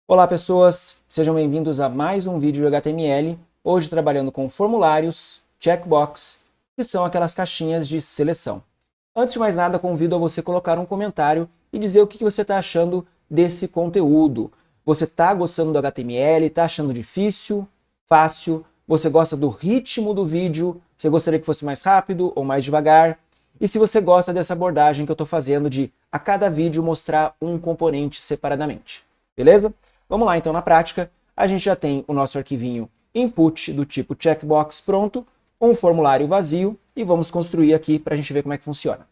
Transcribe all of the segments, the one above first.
Olá pessoas, sejam bem-vindos a mais um vídeo de HTML, hoje trabalhando com formulários, checkbox, que são aquelas caixinhas de seleção. Antes de mais nada, convido a você colocar um comentário e dizer o que você está achando desse conteúdo. Você está gostando do HTML, está achando difícil, fácil? Você gosta do ritmo do vídeo? Você gostaria que fosse mais rápido ou mais devagar? E se você gosta dessa abordagem que eu estou fazendo de a cada vídeo mostrar um componente separadamente, beleza? Vamos lá, então, na prática, a gente já tem o nosso arquivinho input do tipo checkbox pronto, um formulário vazio, e vamos construir aqui para a gente ver como é que funciona.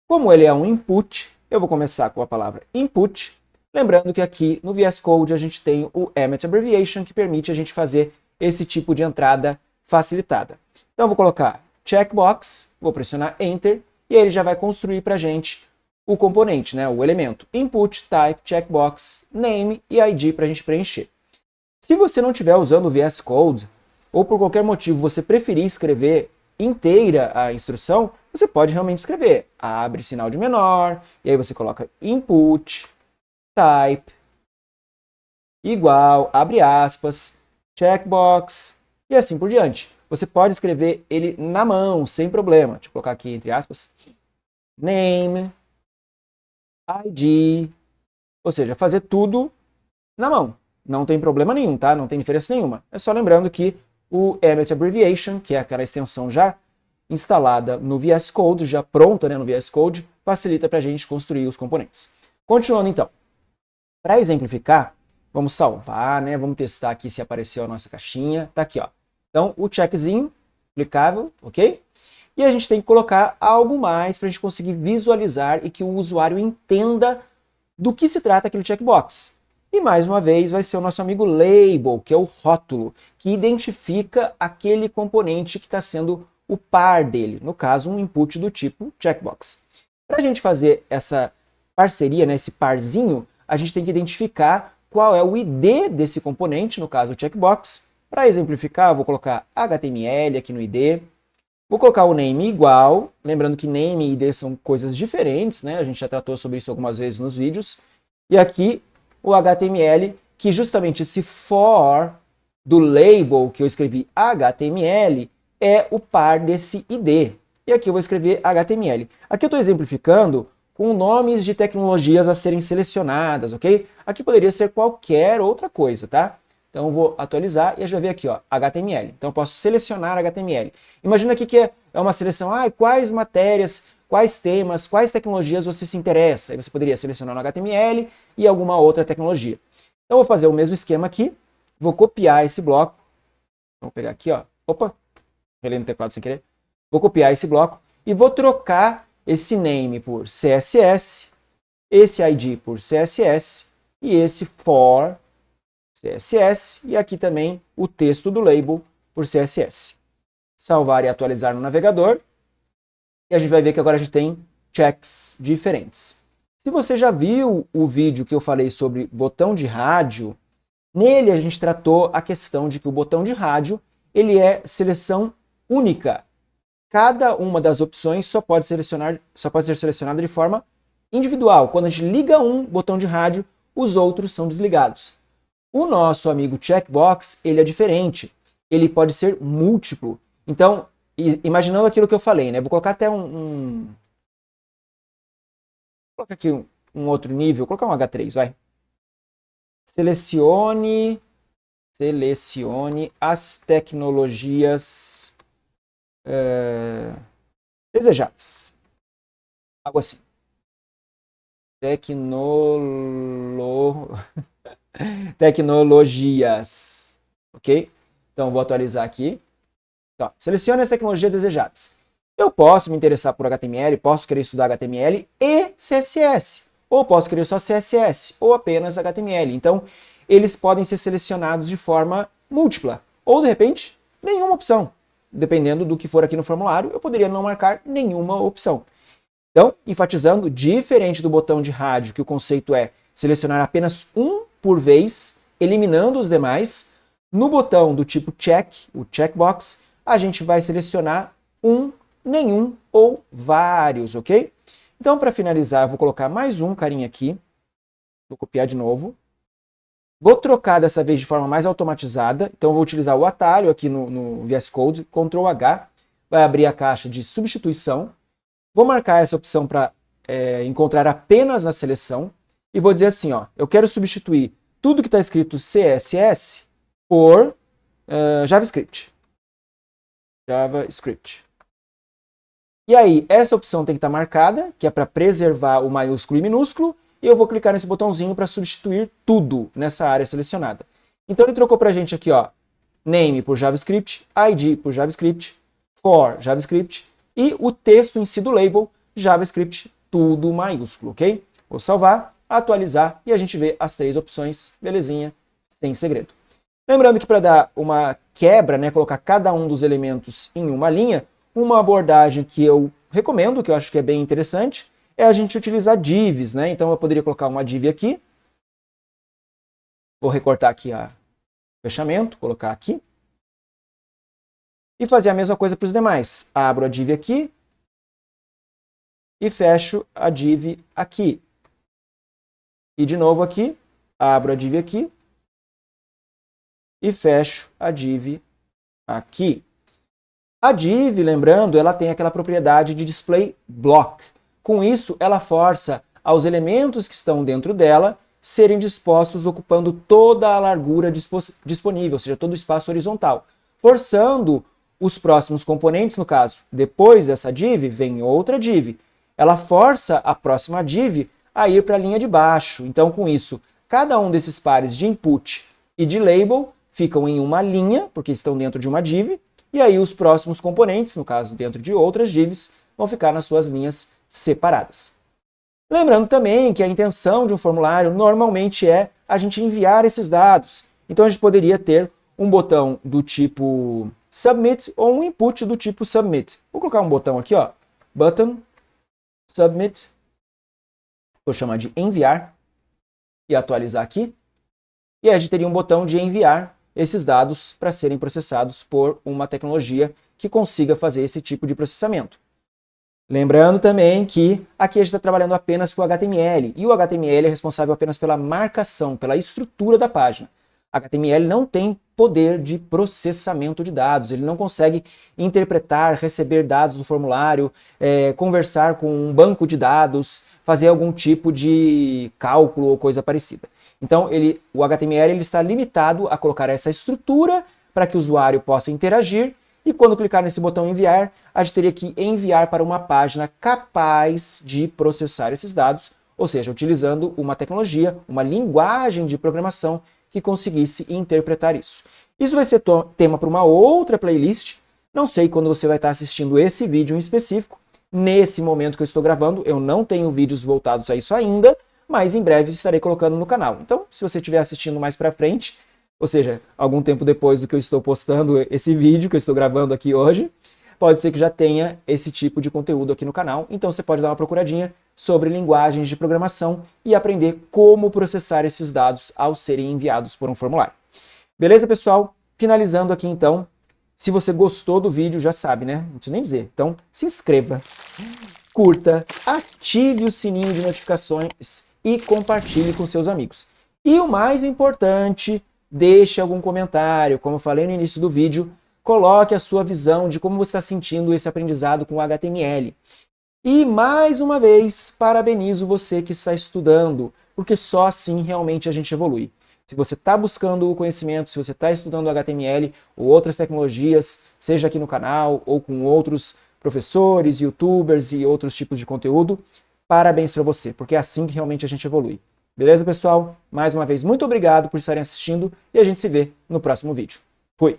Como ele é um input, eu vou começar com a palavra input, lembrando que aqui no VS Code a gente tem o Emmet Abbreviation, que permite a gente fazer esse tipo de entrada facilitada. Então eu vou colocar checkbox, vou pressionar Enter, e ele já vai construir para a gente o componente, né, o elemento input, type, checkbox, name e ID para a gente preencher. Se você não estiver usando o VS Code, ou por qualquer motivo você preferir escrever inteira a instrução, você pode realmente escrever. Abre sinal de menor, e aí você coloca input, type, igual, abre aspas, checkbox, e assim por diante. Você pode escrever ele na mão, sem problema. Deixa eu colocar aqui entre aspas. Name, ID, ou seja, fazer tudo na mão. Não tem problema nenhum, tá? Não tem diferença nenhuma. É só lembrando que o Emmet Abbreviation, que é aquela extensão já instalada no VS Code, já pronta, né, no VS Code, facilita para a gente construir os componentes. Continuando então. Para exemplificar, vamos salvar, né? Vamos testar aqui se apareceu a nossa caixinha. Tá aqui, ó. Então, o checkzinho, clicável, ok? E a gente tem que colocar algo mais para a gente conseguir visualizar e que o usuário entenda do que se trata aquele checkbox. E mais uma vez vai ser o nosso amigo label, que é o rótulo, que identifica aquele componente que está sendo o par dele, no caso um input do tipo checkbox. Para a gente fazer essa parceria, né, esse parzinho, a gente tem que identificar qual é o ID desse componente, no caso o checkbox. Para exemplificar, eu vou colocar HTML aqui no ID, vou colocar o name igual, lembrando que name e ID são coisas diferentes, né? A gente já tratou sobre isso algumas vezes nos vídeos. E aqui o HTML, que justamente esse for do label que eu escrevi HTML é o par desse ID. E aqui eu vou escrever HTML. Aqui eu estou exemplificando com nomes de tecnologias a serem selecionadas, ok? Aqui poderia ser qualquer outra coisa, tá? Então eu vou atualizar e a gente vai ver aqui, ó, HTML. Então eu posso selecionar HTML. Imagina aqui que é uma seleção, quais matérias, quais temas, quais tecnologias você se interessa. Aí você poderia selecionar no HTML e alguma outra tecnologia. Então eu vou fazer o mesmo esquema aqui, vou copiar esse bloco. Vou pegar aqui, ó. Opa, relei no teclado sem querer. Vou copiar esse bloco e vou trocar esse name por CSS, esse ID por CSS e esse for CSS, e aqui também o texto do label por CSS. Salvar e atualizar no navegador, e a gente vai ver que agora a gente tem checks diferentes. Se você já viu o vídeo que eu falei sobre botão de rádio, nele a gente tratou a questão de que o botão de rádio ele é seleção única. Cada uma das opções só pode ser selecionada de forma individual. Quando a gente liga um botão de rádio, os outros são desligados. O nosso amigo checkbox, ele é diferente. Ele pode ser múltiplo. Então, imaginando aquilo que eu falei, né? Vou colocar até vou colocar aqui um outro nível, vou colocar um H3, vai. Selecione as tecnologias desejadas. Algo assim. Tecnologias. Ok? Então, vou atualizar aqui. Então, selecione as tecnologias desejadas. Eu posso me interessar por HTML, posso querer estudar HTML e CSS. Ou posso querer só CSS, ou apenas HTML. Então, eles podem ser selecionados de forma múltipla. Ou, de repente, nenhuma opção. Dependendo do que for aqui no formulário, eu poderia não marcar nenhuma opção. Então, enfatizando, diferente do botão de rádio, que o conceito é selecionar apenas um por vez, eliminando os demais, no botão do tipo check, o checkbox, a gente vai selecionar um, nenhum ou vários, ok? Então, para finalizar, eu vou colocar mais um carinha aqui. Vou copiar de novo. Vou trocar dessa vez de forma mais automatizada, então vou utilizar o atalho aqui no VS Code, Ctrl H, vai abrir a caixa de substituição. Vou marcar essa opção para encontrar apenas na seleção e vou dizer assim, ó, eu quero substituir tudo que está escrito CSS por JavaScript. JavaScript. E aí, essa opção tem que estar marcada, que é para preservar o maiúsculo e minúsculo, e eu vou clicar nesse botãozinho para substituir tudo nessa área selecionada. Então ele trocou para a gente aqui, ó, name por JavaScript, ID por JavaScript, for JavaScript, e o texto em si do label, JavaScript, tudo maiúsculo, ok? Vou salvar, atualizar, e a gente vê as 3 opções, belezinha, sem segredo. Lembrando que para dar uma quebra, né, colocar cada um dos elementos em uma linha, uma abordagem que eu recomendo, que eu acho que é bem interessante, é a gente utilizar divs, né? Então eu poderia colocar uma div aqui. Vou recortar aqui o fechamento, colocar aqui. E fazer a mesma coisa para os demais. Abro a div aqui e fecho a div aqui. E de novo aqui, abro a div aqui e fecho a div aqui. A div, lembrando, ela tem aquela propriedade de display block. Com isso, ela força aos elementos que estão dentro dela serem dispostos ocupando toda a largura disponível, ou seja, todo o espaço horizontal, forçando os próximos componentes, no caso, depois dessa div, vem outra div. Ela força a próxima div a ir para a linha de baixo. Então, com isso, cada um desses pares de input e de label ficam em uma linha, porque estão dentro de uma div, e aí os próximos componentes, no caso dentro de outras divs, vão ficar nas suas linhas separadas. Lembrando também que a intenção de um formulário normalmente é a gente enviar esses dados. Então a gente poderia ter um botão do tipo Submit ou um input do tipo Submit. Vou colocar um botão aqui, ó, Button, Submit, vou chamar de enviar e atualizar aqui. E aí a gente teria um botão de enviar esses dados para serem processados por uma tecnologia que consiga fazer esse tipo de processamento. Lembrando também que aqui a gente está trabalhando apenas com o HTML, e o HTML é responsável apenas pela marcação, pela estrutura da página. HTML não tem poder de processamento de dados, ele não consegue interpretar, receber dados do formulário, conversar com um banco de dados, fazer algum tipo de cálculo ou coisa parecida. Então, o HTML ele está limitado a colocar essa estrutura para que o usuário possa interagir, e quando clicar nesse botão enviar, a gente teria que enviar para uma página capaz de processar esses dados, ou seja, utilizando uma tecnologia, uma linguagem de programação que conseguisse interpretar isso. Isso vai ser tema para uma outra playlist. Não sei quando você vai estar assistindo esse vídeo em específico. Nesse momento que eu estou gravando, eu não tenho vídeos voltados a isso ainda, mas em breve estarei colocando no canal. Então, se você estiver assistindo mais para frente, ou seja, algum tempo depois do que eu estou postando esse vídeo que eu estou gravando aqui hoje, pode ser que já tenha esse tipo de conteúdo aqui no canal. Então você pode dar uma procuradinha sobre linguagens de programação e aprender como processar esses dados ao serem enviados por um formulário. Beleza, pessoal? Finalizando aqui então, se você gostou do vídeo, já sabe, né? Não preciso nem dizer. Então, se inscreva, curta, ative o sininho de notificações e compartilhe com seus amigos. E o mais importante, deixe algum comentário. Como eu falei no início do vídeo, coloque a sua visão de como você está sentindo esse aprendizado com o HTML. E mais uma vez, parabenizo você que está estudando, porque só assim realmente a gente evolui. Se você está buscando o conhecimento, se você está estudando HTML ou outras tecnologias, seja aqui no canal ou com outros professores, youtubers e outros tipos de conteúdo, parabéns para você, porque é assim que realmente a gente evolui. Beleza, pessoal? Mais uma vez, muito obrigado por estarem assistindo e a gente se vê no próximo vídeo. Fui!